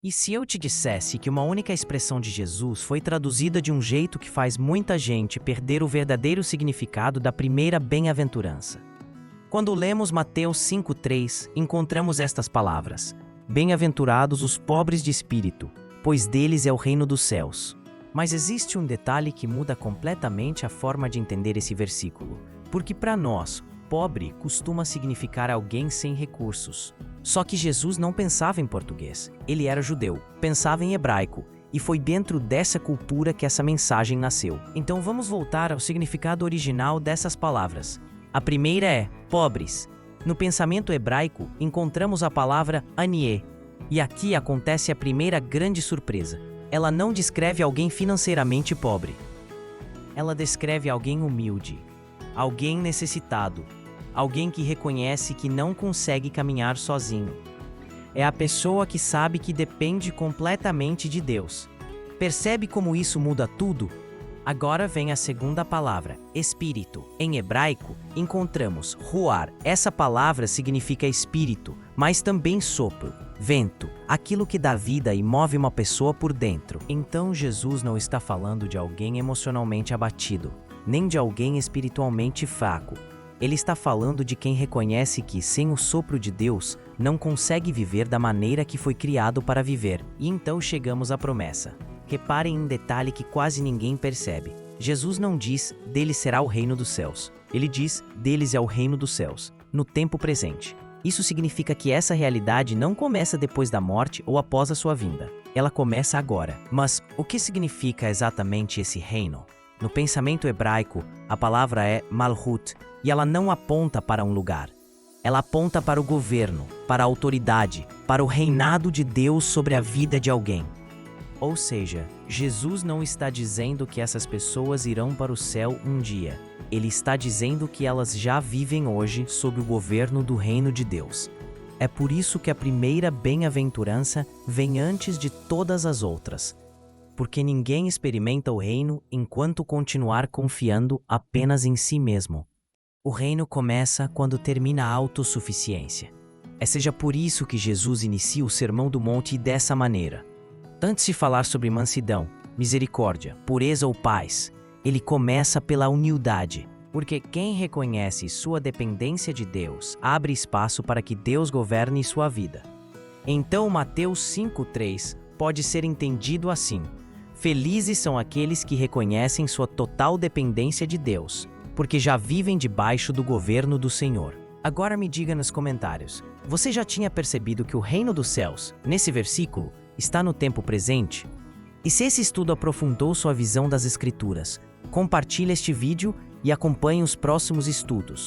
E se eu te dissesse que uma única expressão de Jesus foi traduzida de um jeito que faz muita gente perder o verdadeiro significado da primeira bem-aventurança? Quando lemos Mateus 5,3, encontramos estas palavras: Bem-aventurados os pobres de espírito, pois deles é o reino dos céus. Mas existe um detalhe que muda completamente a forma de entender esse versículo, porque para nós, pobre costuma significar alguém sem recursos. Só que Jesus não pensava em português, ele era judeu, pensava em hebraico, e foi dentro dessa cultura que essa mensagem nasceu. Então vamos voltar ao significado original dessas palavras. A primeira é pobres. No pensamento hebraico, encontramos a palavra anie, e aqui acontece a primeira grande surpresa. Ela não descreve alguém financeiramente pobre. Ela descreve alguém humilde, alguém necessitado, alguém que reconhece que não consegue caminhar sozinho. É a pessoa que sabe que depende completamente de Deus. Percebe como isso muda tudo? Agora vem a segunda palavra, espírito. Em hebraico, encontramos ruar. Essa palavra significa espírito, mas também sopro, vento, aquilo que dá vida e move uma pessoa por dentro. Então Jesus não está falando de alguém emocionalmente abatido, nem de alguém espiritualmente fraco. Ele está falando de quem reconhece que, sem o sopro de Deus, não consegue viver da maneira que foi criado para viver. E então chegamos à promessa. Reparem em um detalhe que quase ninguém percebe. Jesus não diz, deles será o reino dos céus. Ele diz, deles é o reino dos céus, no tempo presente. Isso significa que essa realidade não começa depois da morte ou após a sua vinda. Ela começa agora. Mas o que significa exatamente esse reino? No pensamento hebraico, a palavra é malhut, e ela não aponta para um lugar. Ela aponta para o governo, para a autoridade, para o reinado de Deus sobre a vida de alguém. Ou seja, Jesus não está dizendo que essas pessoas irão para o céu um dia. Ele está dizendo que elas já vivem hoje sob o governo do reino de Deus. É por isso que a primeira bem-aventurança vem antes de todas as outras. Porque ninguém experimenta o reino enquanto continuar confiando apenas em si mesmo. O reino começa quando termina a autossuficiência. Seja por isso que Jesus inicia o Sermão do Monte dessa maneira. Antes de falar sobre mansidão, misericórdia, pureza ou paz, ele começa pela humildade, porque quem reconhece sua dependência de Deus abre espaço para que Deus governe sua vida. Então Mateus 5,3 pode ser entendido assim: felizes são aqueles que reconhecem sua total dependência de Deus, porque já vivem debaixo do governo do Senhor. Agora me diga nos comentários, você já tinha percebido que o reino dos céus, nesse versículo, está no tempo presente? E se esse estudo aprofundou sua visão das Escrituras, compartilhe este vídeo e acompanhe os próximos estudos.